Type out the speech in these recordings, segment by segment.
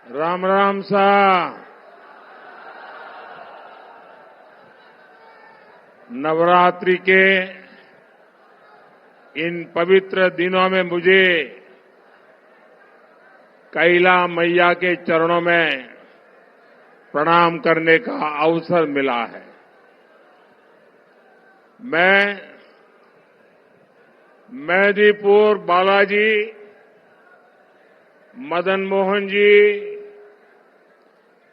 राम राम सा। नवरात्रि के इन पवित्र दिनों में मुझे कैला मैया के चरणों में प्रणाम करने का अवसर मिला है। मैं मेदिनीपुर बालाजी, मदन मोहन जी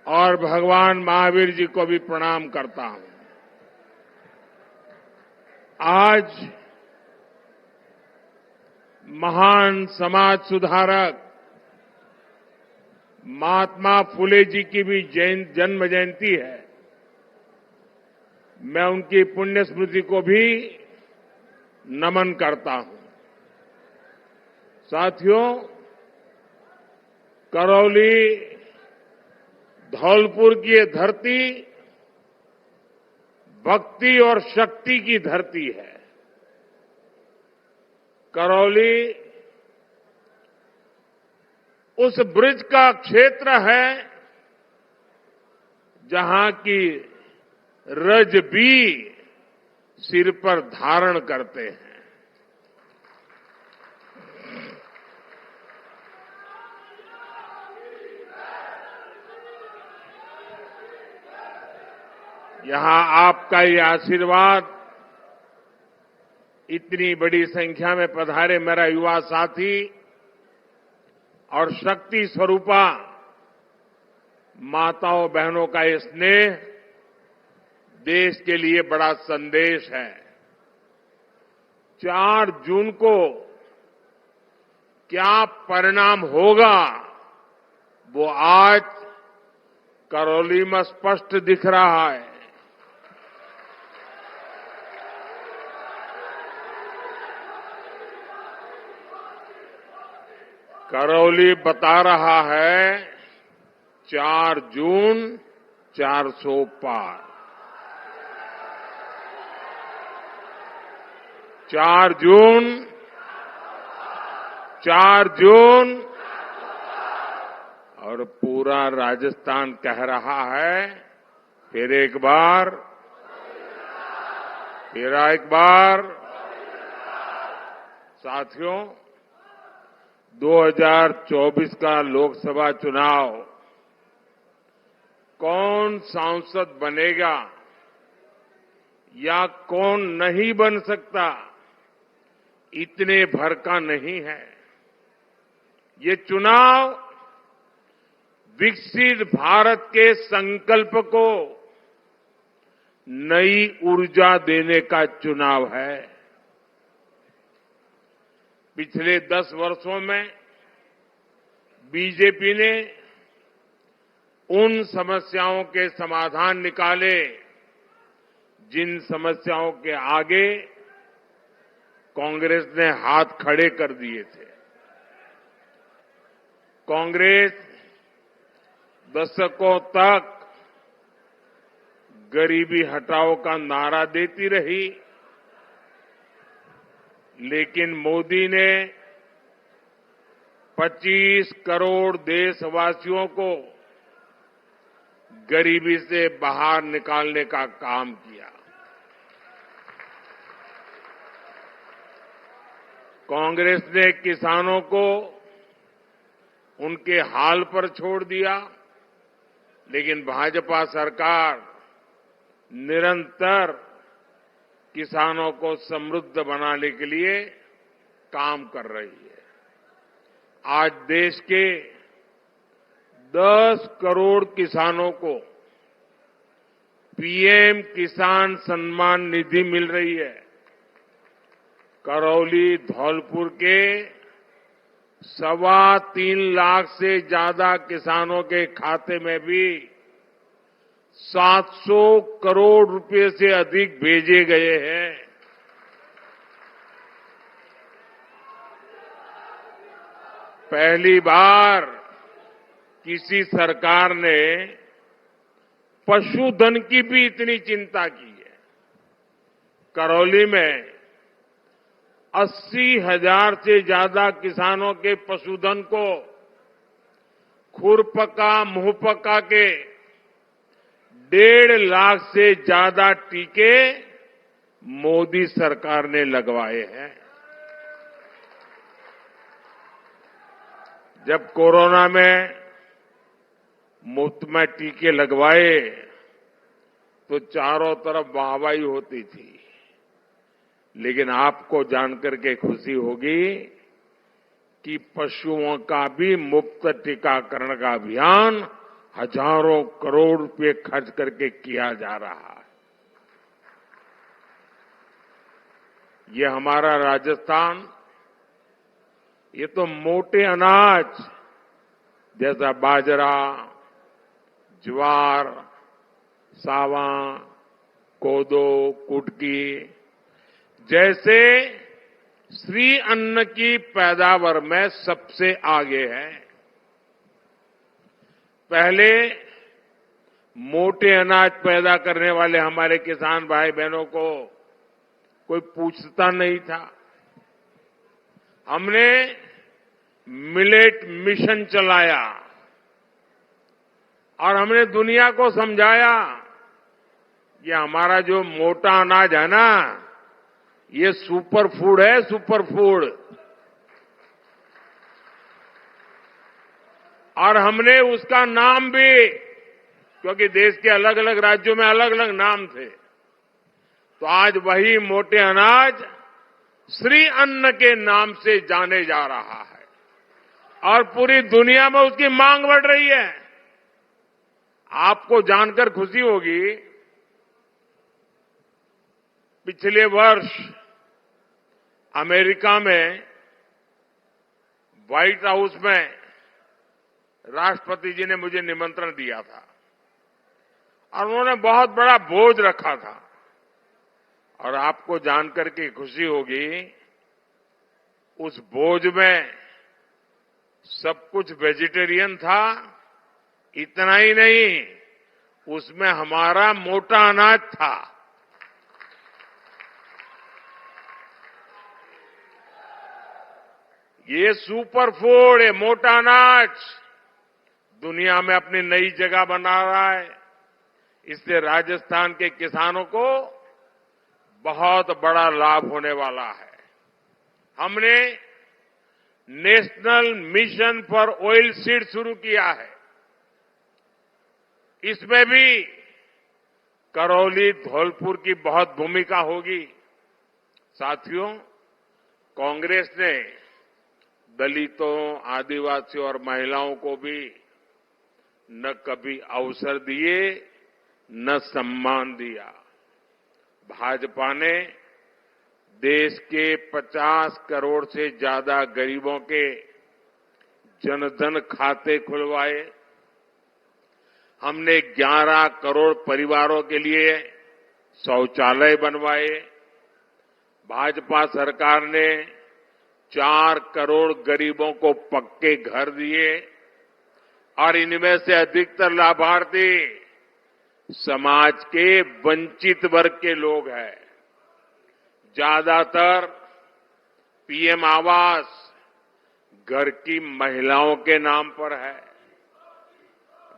और भगवान महावीर जी को भी प्रणाम करता हूं। आज महान समाज सुधारक महात्मा फुले जी की भी जन्म जयंती है। मैं उनकी पुण्य स्मृति को भी नमन करता हूं। साथियों, करौली धौलपुर की ये धरती भक्ति और शक्ति की धरती है। करौली उस ब्रिज का क्षेत्र है जहां की रज भी सिर पर धारण करते हैं। यहां आपका ये आशीर्वाद, इतनी बड़ी संख्या में पधारे मेरा युवा साथी और शक्ति स्वरूपा माताओं बहनों का ये स्नेह देश के लिए बड़ा संदेश है। 4 जून को क्या परिणाम होगा वो आज करौली में स्पष्ट दिख रहा है। करौली बता रहा है 4 जून 400 पार। 4 जून और पूरा राजस्थान कह रहा है फिर एक बार। साथियों, 2024 का लोकसभा चुनाव कौन सांसद बनेगा या कौन नहीं बन सकता, इतने भर का नहीं है। ये चुनाव विकसित भारत के संकल्प को नई ऊर्जा देने का चुनाव है। पिछले 10 वर्षों में बीजेपी ने उन समस्याओं के समाधान निकाले जिन समस्याओं के आगे कांग्रेस ने हाथ खड़े कर दिए थे। कांग्रेस दशकों तक गरीबी हटाओ का नारा देती रही, लेकिन मोदी ने 25 करोड़ देशवासियों को गरीबी से बाहर निकालने का काम किया। कांग्रेस ने किसानों को उनके हाल पर छोड़ दिया, लेकिन भाजपा सरकार निरंतर किसानों को समृद्ध बनाने के लिए काम कर रही है। आज देश के 10 करोड़ किसानों को पीएम किसान सम्मान निधि मिल रही है। करौली धौलपुर के 3.25 लाख से ज्यादा किसानों के खाते में भी 700 करोड़ रुपए से अधिक भेजे गए हैं। पहली बार किसी सरकार ने पशुधन की भी इतनी चिंता की है। करौली में 80,000 से ज्यादा किसानों के पशुधन को खुरपका मुंहपका के 1.5 लाख से ज्यादा टीके मोदी सरकार ने लगवाए हैं। जब कोरोना में मुफ्त में टीके लगवाए तो चारों तरफ वाहवाही होती थी, लेकिन आपको जानकर के खुशी होगी कि पशुओं का भी मुफ्त टीकाकरण का अभियान हजारों करोड़ रुपए खर्च करके किया जा रहा है। ये हमारा राजस्थान, ये तो मोटे अनाज जैसा बाजरा, ज्वार, सावा, कोदो, कुटकी जैसे श्री अन्न की पैदावार में सबसे आगे है। पहले मोटे अनाज पैदा करने वाले हमारे किसान भाई बहनों को कोई पूछता नहीं था। हमने मिलेट मिशन चलाया और हमने दुनिया को समझाया ये हमारा जो मोटा अनाज है ना, ये सुपर फूड है, सुपर फूड। और हमने उसका नाम भी, क्योंकि देश के अलग अलग राज्यों में अलग अलग नाम थे, तो आज वही मोटे अनाज श्री अन्न के नाम से जाने जा रहा है और पूरी दुनिया में उसकी मांग बढ़ रही है। आपको जानकर खुशी होगी, पिछले वर्ष अमेरिका में व्हाइट हाउस में राष्ट्रपति जी ने मुझे निमंत्रण दिया था और उन्होंने बहुत बड़ा भोज रखा था। और आपको जानकर के खुशी होगी, उस भोज में सब कुछ वेजिटेरियन था। इतना ही नहीं, उसमें हमारा मोटा अनाज था। ये सुपर फूड, ये मोटा अनाज दुनिया में अपनी नई जगह बना रहा है। इससे राजस्थान के किसानों को बहुत बड़ा लाभ होने वाला है। हमने national mission for oil seed शुरू किया है। इसमें भी करौली, धौलपुर की बहुत भूमिका होगी। साथियों, कांग्रेस ने दलितों, आदिवासियों और महिलाओं को भी न कभी अवसर दिए, न सम्मान दिया। भाजपा ने देश के 50 करोड़ से ज्यादा गरीबों के जनधन खाते खुलवाए। हमने 11 करोड़ परिवारों के लिए शौचालय बनवाए। भाजपा सरकार ने 4 करोड़ गरीबों को पक्के घर दिए और इनमें से अधिकतर लाभार्थी समाज के वंचित वर्ग के लोग हैं। ज्यादातर पीएम आवास घर की महिलाओं के नाम पर है।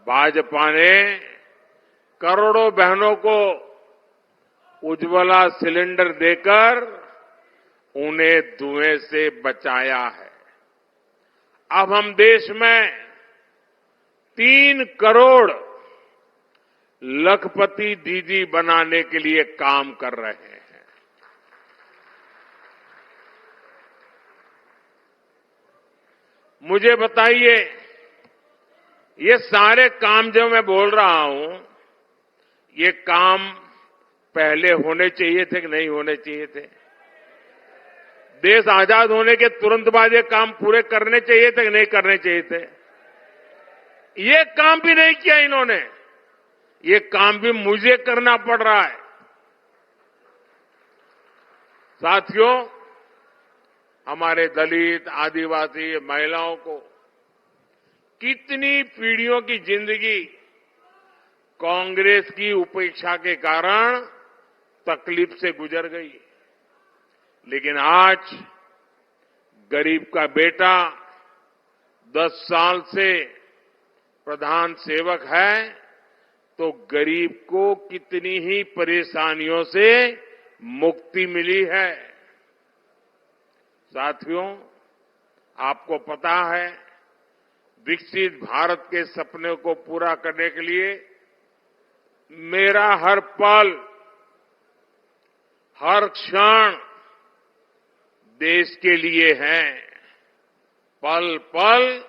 भाजपा ने करोड़ों बहनों को उज्ज्वला सिलेंडर देकर उन्हें धुएं से बचाया है। अब हम देश में 3 करोड़ लखपति दीदी बनाने के लिए काम कर रहे हैं। मुझे बताइए, ये सारे काम जो मैं बोल रहा हूं, ये काम पहले होने चाहिए थे कि नहीं होने चाहिए थे? देश आजाद होने के तुरंत बाद ये काम पूरे करने चाहिए थे कि नहीं करने चाहिए थे? ये काम भी नहीं किया इन्होंने। ये काम भी मुझे करना पड़ रहा है। साथियों, हमारे दलित, आदिवासी, महिलाओं को कितनी पीढ़ियों की जिंदगी कांग्रेस की उपेक्षा के कारण तकलीफ से गुजर गई, लेकिन आज गरीब का बेटा 10 साल से प्रधान सेवक है तो गरीब को कितनी ही परेशानियों से मुक्ति मिली है। साथियों, आपको पता है, विकसित भारत के सपने को पूरा करने के लिए मेरा हर पल, हर क्षण देश के लिए है। पल पल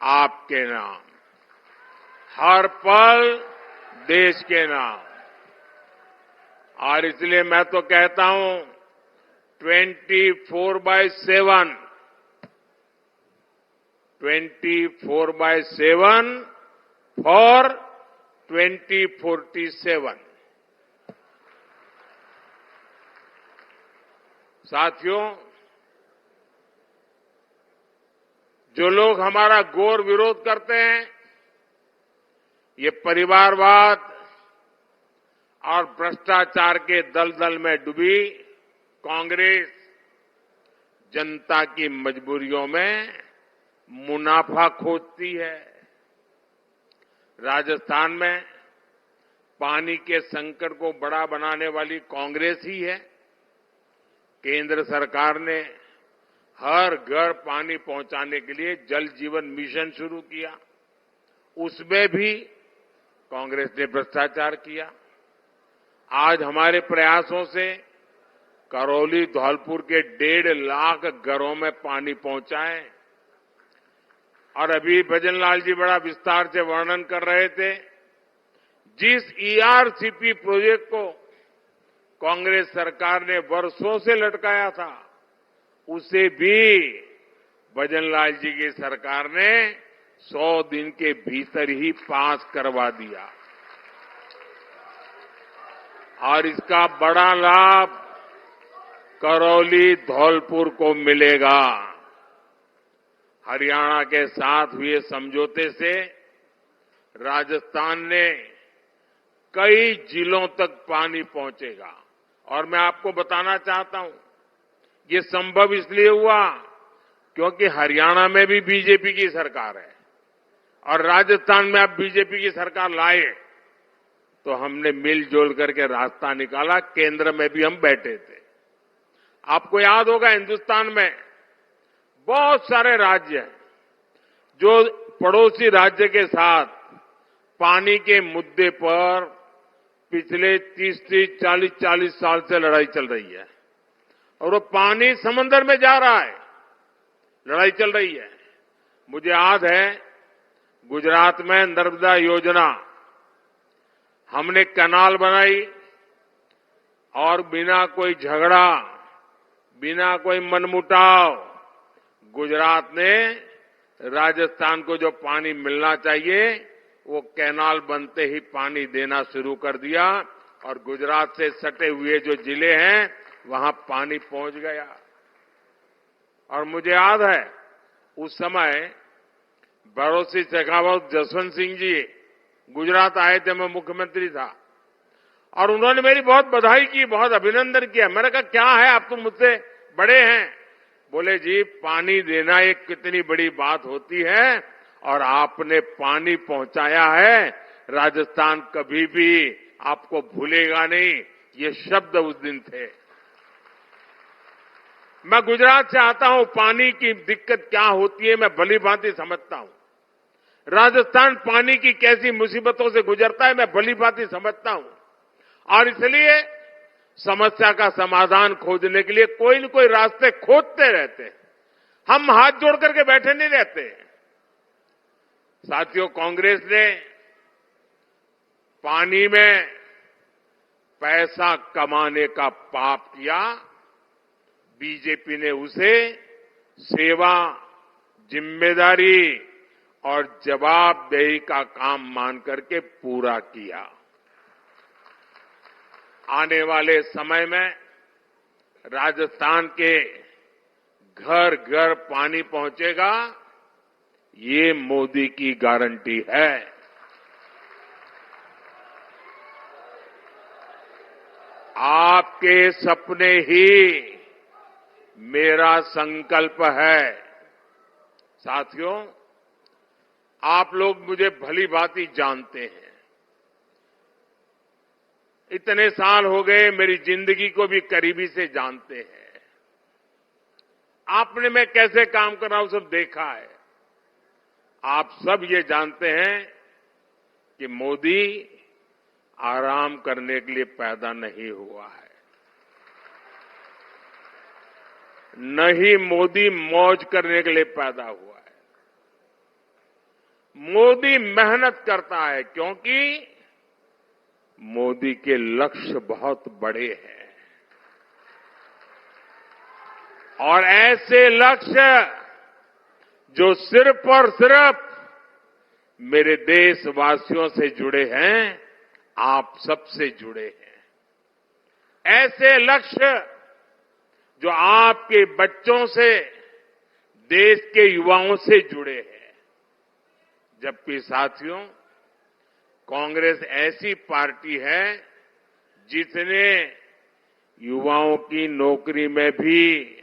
आपके नाम, हर पल देश के नाम। और इसलिए मैं तो कहता हूं 24/7 फॉर 2047। साथियों, जो लोग हमारा घोर विरोध करते हैं, ये परिवारवाद और भ्रष्टाचार के दलदल में डूबी कांग्रेस जनता की मजबूरियों में मुनाफा खोजती है। राजस्थान में पानी के संकट को बड़ा बनाने वाली कांग्रेस ही है। केंद्र सरकार ने हर घर पानी पहुंचाने के लिए जल जीवन मिशन शुरू किया, उसमें भी कांग्रेस ने भ्रष्टाचार किया। आज हमारे प्रयासों से करौली धौलपुर के 1.5 लाख घरों में पानी पहुंचा है। और अभी भजन लाल जी बड़ा विस्तार से वर्णन कर रहे थे, जिस ईआरसीपी प्रोजेक्ट को कांग्रेस सरकार ने वर्षों से लटकाया था, उसे भी भजन लाल जी की सरकार ने 100 दिन के भीतर ही पास करवा दिया। और इसका बड़ा लाभ करौली धौलपुर को मिलेगा। हरियाणा के साथ हुए समझौते से राजस्थान ने कई जिलों तक पानी पहुंचेगा। और मैं आपको बताना चाहता हूं, ये संभव इसलिए हुआ क्योंकि हरियाणा में भी बीजेपी की सरकार है और राजस्थान में अब बीजेपी की सरकार लाए, तो हमने मिलजुल करके रास्ता निकाला। केंद्र में भी हम बैठे थे। आपको याद होगा, हिंदुस्तान में बहुत सारे राज्य हैं जो पड़ोसी राज्य के साथ पानी के मुद्दे पर पिछले 30 40 साल से लड़ाई चल रही है। और वो पानी समंदर में जा रहा है, लड़ाई चल रही है। मुझे याद है, गुजरात में नर्मदा योजना, हमने कैनाल बनाई और बिना कोई झगड़ा, बिना कोई मनमुटाव गुजरात ने राजस्थान को जो पानी मिलना चाहिए वो कैनाल बनते ही पानी देना शुरू कर दिया। और गुजरात से सटे हुए जो जिले हैं वहां पानी पहुंच गया। और मुझे याद है, उस समय बड़ोसी शेखावत जसवंत सिंह जी गुजरात आए थे, मैं मुख्यमंत्री था, और उन्होंने मेरी बहुत बधाई की, बहुत अभिनंदन किया। मैंने कहा, क्या है, आप तो मुझसे बड़े हैं। बोले, जी पानी देना एक कितनी बड़ी बात होती है और आपने पानी पहुंचाया है, राजस्थान कभी भी आपको भूलेगा नहीं। ये शब्द उस दिन थे। मैं गुजरात से आता हूं, पानी की दिक्कत क्या होती है मैं भली भांति समझता हूं। राजस्थान पानी की कैसी मुसीबतों से गुजरता है मैं भली भांति समझता हूं। और इसलिए समस्या का समाधान खोजने के लिए कोई न कोई रास्ते खोजते रहते हैं। हम हाथ जोड़ करके बैठे नहीं रहते। साथियों, कांग्रेस ने पानी में पैसा कमाने का पाप किया, बीजेपी ने उसे सेवा, जिम्मेदारी और जवाबदेही का काम मान करके पूरा किया। आने वाले समय में राजस्थान के घर घर पानी पहुंचेगा, ये मोदी की गारंटी है। आपके सपने ही मेरा संकल्प है। साथियों, आप लोग मुझे भली भांति जानते हैं। इतने साल हो गए, मेरी जिंदगी को भी करीबी से जानते हैं। आपने मैं कैसे काम कर रहा हूं सब देखा है। आप सब ये जानते हैं कि मोदी आराम करने के लिए पैदा नहीं हुआ है, न ही मोदी मौज करने के लिए पैदा हुआ है। मोदी मेहनत करता है क्योंकि मोदी के लक्ष्य बहुत बड़े हैं और ऐसे लक्ष्य जो सिर्फ और सिर्फ मेरे देशवासियों से जुड़े हैं, आप सबसे जुड़े हैं। ऐसे लक्ष्य जो आपके बच्चों से, देश के युवाओं से जुड़े हैं। जबकि साथियों, कांग्रेस ऐसी पार्टी है जिसने युवाओं की नौकरी में भी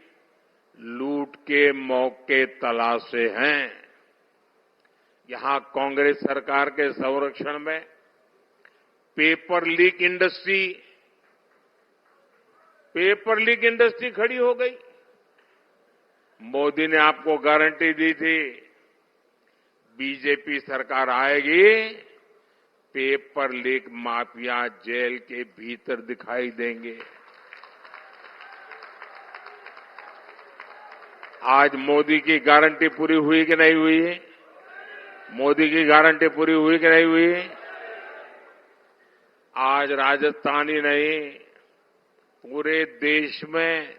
लूट के मौके तलाशे हैं। यहां कांग्रेस सरकार के संरक्षण में पेपर लीक इंडस्ट्री खड़ी हो गई। मोदी ने आपको गारंटी दी थी, बीजेपी सरकार आएगी, पेपर लीक माफिया जेल के भीतर दिखाई देंगे। आज मोदी की गारंटी पूरी हुई कि नहीं हुई? मोदी की गारंटी पूरी हुई कि नहीं हुई? आज राजस्थान ही नहीं, पूरे देश में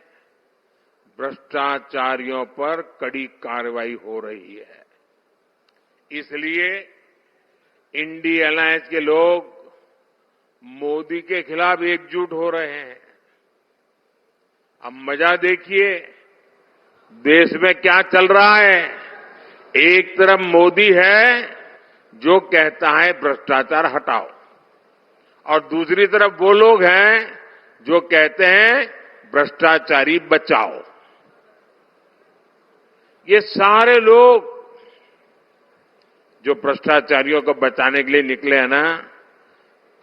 भ्रष्टाचारियों पर कड़ी कार्रवाई हो रही है। इसलिए इंडी अलायंस के लोग मोदी के खिलाफ एकजुट हो रहे हैं। अब मजा देखिए, देश में क्या चल रहा है। एक तरफ मोदी है जो कहता है भ्रष्टाचार हटाओ, और दूसरी तरफ वो लोग हैं जो कहते हैं भ्रष्टाचारी बचाओ। ये सारे लोग जो भ्रष्टाचारियों को बचाने के लिए निकले हैं ना,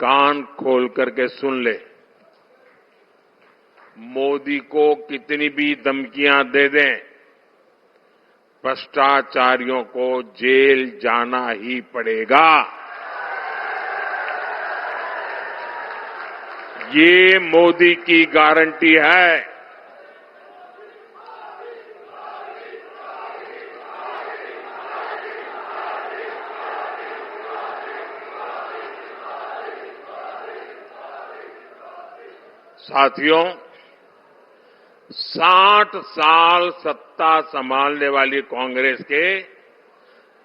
कान खोल करके सुन ले। मोदी को कितनी भी धमकियां दे दें, भ्रष्टाचारियों को जेल जाना ही पड़ेगा। ये मोदी की गारंटी है। साथियों, 60 साल सत्ता संभालने वाली कांग्रेस के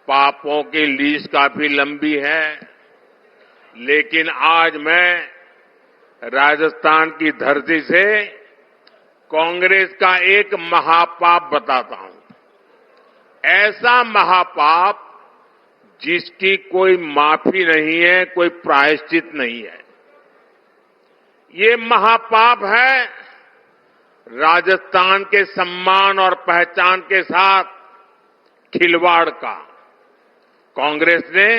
पापों की लिस्ट काफी लंबी है, लेकिन आज मैं राजस्थान की धरती से कांग्रेस का एक महापाप बताता हूं। ऐसा महापाप जिसकी कोई माफी नहीं है, कोई प्रायश्चित नहीं है। ये महापाप है राजस्थान के सम्मान और पहचान के साथ खिलवाड़ का। कांग्रेस ने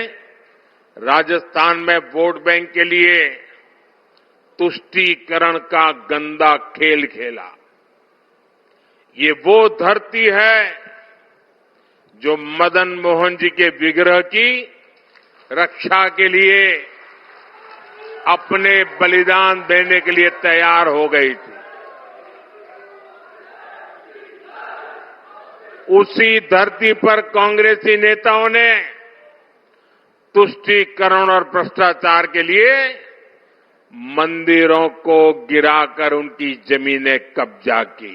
राजस्थान में वोट बैंक के लिए तुष्टीकरण का गंदा खेल खेला। ये वो धरती है जो मदन मोहन जी के विग्रह की रक्षा के लिए अपने बलिदान देने के लिए तैयार हो गई थी। उसी धरती पर कांग्रेसी नेताओं ने तुष्टीकरण और भ्रष्टाचार के लिए मंदिरों को गिराकर उनकी जमीनें कब्जा की।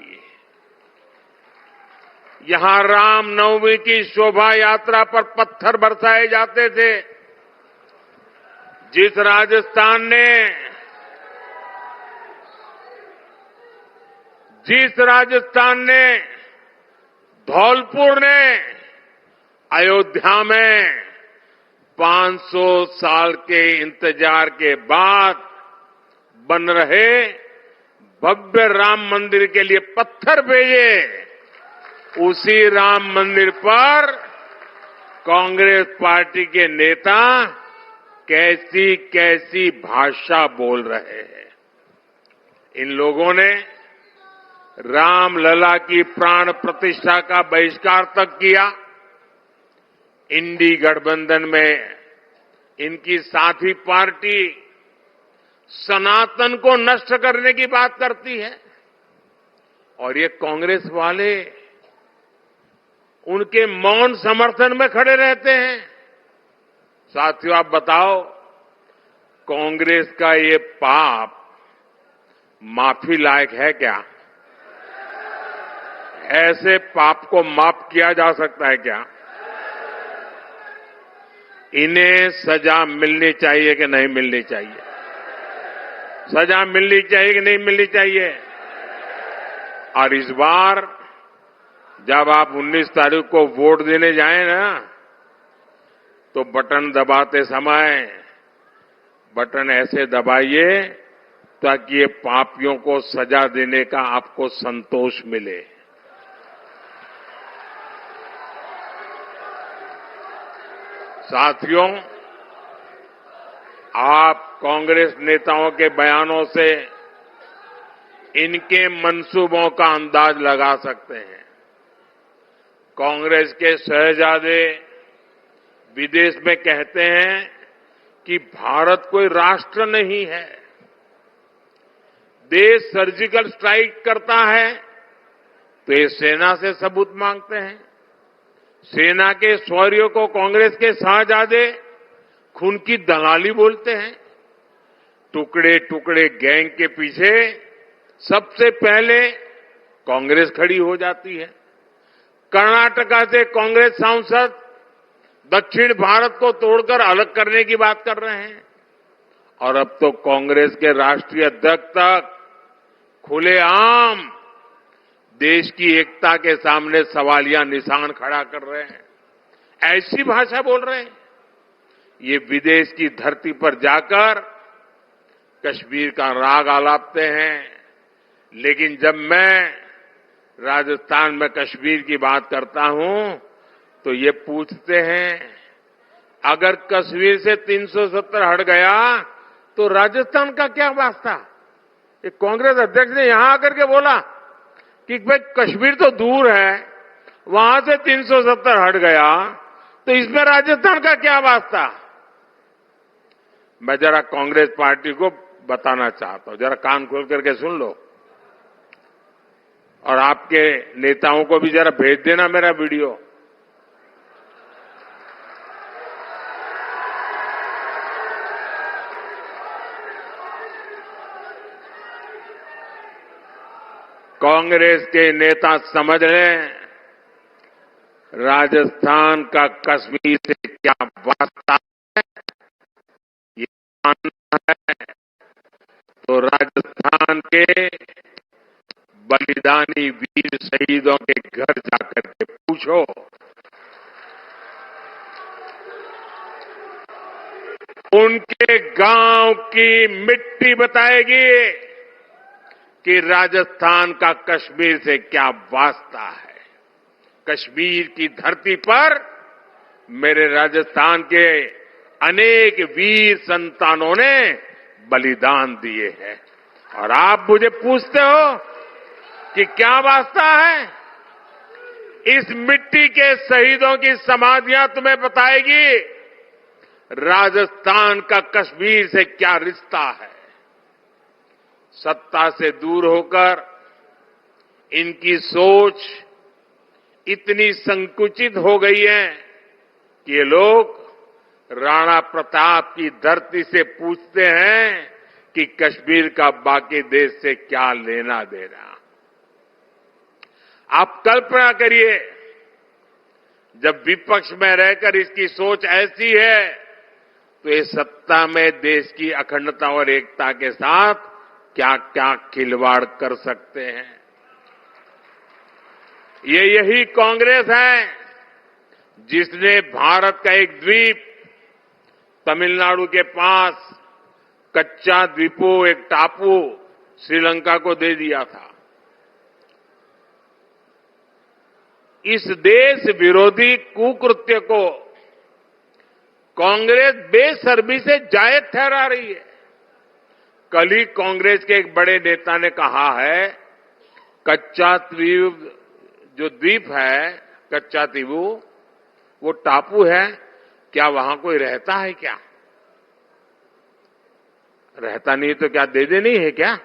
यहां रामनवमी की शोभा यात्रा पर पत्थर बरसाए जाते थे। जिस राजस्थान ने धौलपुर ने अयोध्या में 500 साल के इंतजार के बाद बन रहे भव्य राम मंदिर के लिए पत्थर भेजे, उसी राम मंदिर पर कांग्रेस पार्टी के नेता कैसी कैसी भाषा बोल रहे हैं। इन लोगों ने रामलला की प्राण प्रतिष्ठा का बहिष्कार तक किया। इंडी गठबंधन में इनकी साथी पार्टी सनातन को नष्ट करने की बात करती है और ये कांग्रेस वाले उनके मौन समर्थन में खड़े रहते हैं। साथियों, आप बताओ, कांग्रेस का ये पाप माफी लायक है क्या? ऐसे पाप को माफ किया जा सकता है क्या? इन्हें सजा मिलनी चाहिए कि नहीं मिलनी चाहिए? सजा मिलनी चाहिए कि नहीं मिलनी चाहिए? और इस बार जब आप 19 तारीख को वोट देने जाएं ना, तो बटन दबाते समय बटन ऐसे दबाइए ताकि ये पापियों को सजा देने का आपको संतोष मिले। साथियों, आप कांग्रेस नेताओं के बयानों से इनके मंसूबों का अंदाज लगा सकते हैं। कांग्रेस के शहजादे विदेश में कहते हैं कि भारत कोई राष्ट्र नहीं है। देश सर्जिकल स्ट्राइक करता है तो ये सेना से सबूत मांगते हैं। सेना के शौर्य को कांग्रेस के शहजादे खून की दलाली बोलते हैं। टुकड़े टुकड़े गैंग के पीछे सबसे पहले कांग्रेस खड़ी हो जाती है। कर्नाटका से कांग्रेस सांसद दक्षिण भारत को तोड़कर अलग करने की बात कर रहे हैं और अब तो कांग्रेस के राष्ट्रीय अध्यक्ष तक खुलेआम देश की एकता के सामने सवालिया निशान खड़ा कर रहे हैं। ऐसी भाषा बोल रहे हैं। ये विदेश की धरती पर जाकर कश्मीर का राग आलापते हैं, लेकिन जब मैं राजस्थान में कश्मीर की बात करता हूं तो ये पूछते हैं, अगर कश्मीर से 370 हट गया तो राजस्थान का क्या वास्ता? एक कांग्रेस अध्यक्ष ने यहां आकर के बोला कि भाई कश्मीर तो दूर है, वहां से 370 हट गया तो इसमें राजस्थान का क्या वास्ता? मैं जरा कांग्रेस पार्टी को बताना चाहता हूं, जरा कान खोल करके सुन लो और आपके नेताओं को भी जरा भेज देना मेरा वीडियो। कांग्रेस के नेता समझ लें, राजस्थान का कश्मीर से क्या वास्ता है, ये जानना है तो राजस्थान के बलिदानी वीर शहीदों के घर जाकर के पूछो। उनके गांव की मिट्टी बताएगी कि राजस्थान का कश्मीर से क्या वास्ता है। कश्मीर की धरती पर मेरे राजस्थान के अनेक वीर संतानों ने बलिदान दिए हैं और आप मुझे पूछते हो कि क्या वास्ता है। इस मिट्टी के शहीदों की समाधियां तुम्हें बताएगी राजस्थान का कश्मीर से क्या रिश्ता है। सत्ता से दूर होकर इनकी सोच इतनी संकुचित हो गई है कि ये लोग राणा प्रताप की धरती से पूछते हैं कि कश्मीर का बाकी देश से क्या लेना देना। आप कल्पना करिए, जब विपक्ष में रहकर इसकी सोच ऐसी है तो ये सत्ता में देश की अखंडता और एकता के साथ क्या क्या खिलवाड़ कर सकते हैं। ये यही कांग्रेस है जिसने भारत का एक द्वीप तमिलनाडु के पास कच्चा द्वीपो एक टापू श्रीलंका को दे दिया था। इस देश विरोधी कुकृत्य को कांग्रेस बेशर्मी से जायज ठहरा रही है। कल ही कांग्रेस के एक बड़े नेता ने कहा है, कच्चा द्वीप जो द्वीप है, कच्चा द्वीपू, वो टापू है, क्या वहां कोई रहता है क्या? रहता नहीं तो क्या दे दे नहीं है क्या?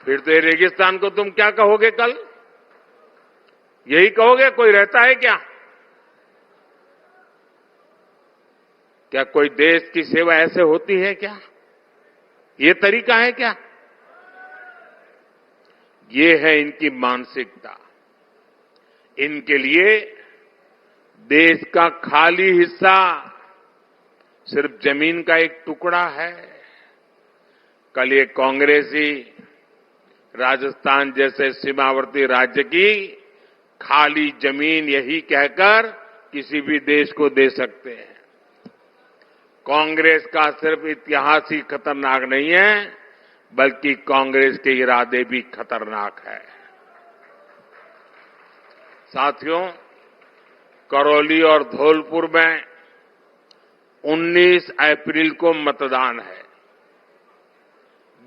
फिर तो ये रेगिस्तान को तुम क्या कहोगे कल? यही कहोगे कोई रहता है क्या? क्या कोई देश की सेवा ऐसे होती है क्या? ये तरीका है क्या? ये है इनकी मानसिकता। इनके लिए देश का खाली हिस्सा सिर्फ जमीन का एक टुकड़ा है। कल ये कांग्रेसी राजस्थान जैसे सीमावर्ती राज्य की खाली जमीन यही कहकर किसी भी देश को दे सकते हैं। कांग्रेस का सिर्फ इतिहास ही खतरनाक नहीं है, बल्कि कांग्रेस के इरादे भी खतरनाक है। साथियों, करौली और धौलपुर में 19 अप्रैल को मतदान है।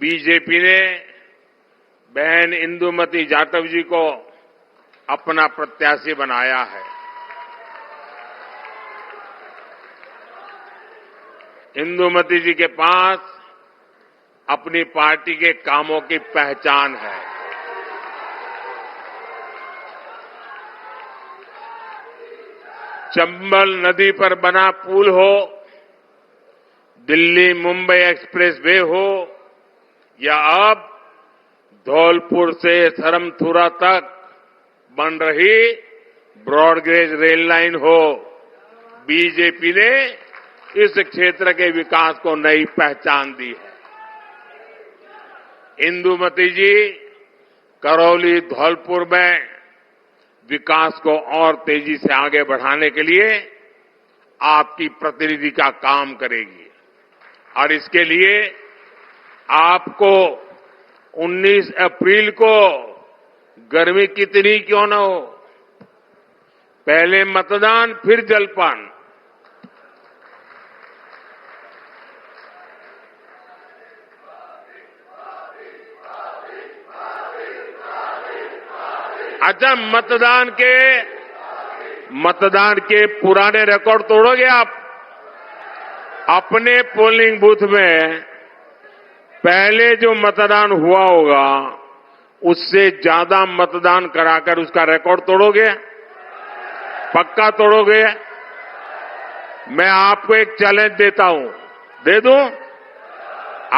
बीजेपी ने बहन इंदुमती जाटव जी को अपना प्रत्याशी बनाया है। इंदुमती जी के पास अपनी पार्टी के कामों की पहचान है। चंबल नदी पर बना पुल हो, दिल्ली मुंबई एक्सप्रेस वे हो, या अब धौलपुर से सरमथुरा तक बन रही ब्रॉडगेज रेल लाइन हो, बीजेपी ने इस क्षेत्र के विकास को नई पहचान दी है। इंदुमती जी करौली धौलपुर में विकास को और तेजी से आगे बढ़ाने के लिए आपकी प्रतिनिधि का काम करेगी और इसके लिए आपको 19 अप्रैल को गर्मी कितनी क्यों न हो, पहले मतदान फिर जलपान, अच्छा मतदान के पुराने रिकॉर्ड तोड़ोगे आप? अपने पोलिंग बूथ में पहले जो मतदान हुआ होगा उससे ज्यादा मतदान कराकर उसका रिकॉर्ड तोड़ोगे? पक्का तोड़ोगे? मैं आपको एक चैलेंज देता हूं, दे दूं?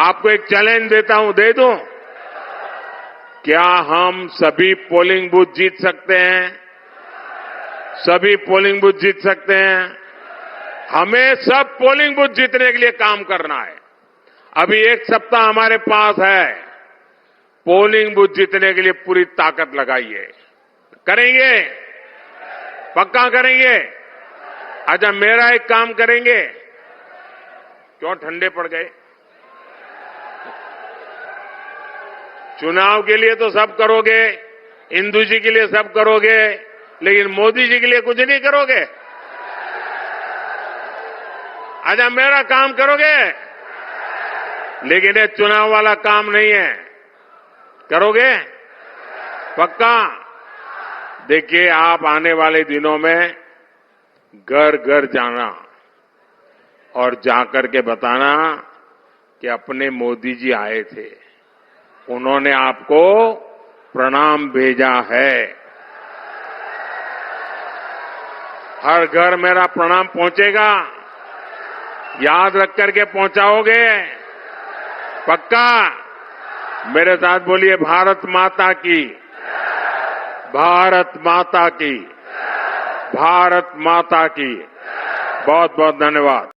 आपको एक चैलेंज देता हूं, दे दूं? क्या हम सभी पोलिंग बूथ जीत सकते हैं? सभी पोलिंग बूथ जीत सकते हैं? हमें सब पोलिंग बूथ जीतने के लिए काम करना है। अभी एक सप्ताह हमारे पास है, पोलिंग बूथ जीतने के लिए पूरी ताकत लगाइए। करेंगे? पक्का करेंगे? अच्छा, मेरा एक काम करेंगे। क्यों ठंडे पड़ गए? चुनाव के लिए तो सब करोगे, इंदू जी के लिए सब करोगे, लेकिन मोदी जी के लिए कुछ नहीं करोगे? अच्छा, मेरा काम करोगे, लेकिन ये चुनाव वाला काम नहीं है। करोगे? पक्का? देखिए, आप आने वाले दिनों में घर घर जाना और जाकर के बताना कि अपने मोदी जी आए थे, उन्होंने आपको प्रणाम भेजा है। हर घर मेरा प्रणाम पहुंचेगा, याद रख करके पहुंचाओगे? पक्का? मेरे साथ बोलिए, भारत माता की, भारत माता की, भारत माता की। बहुत बहुत धन्यवाद।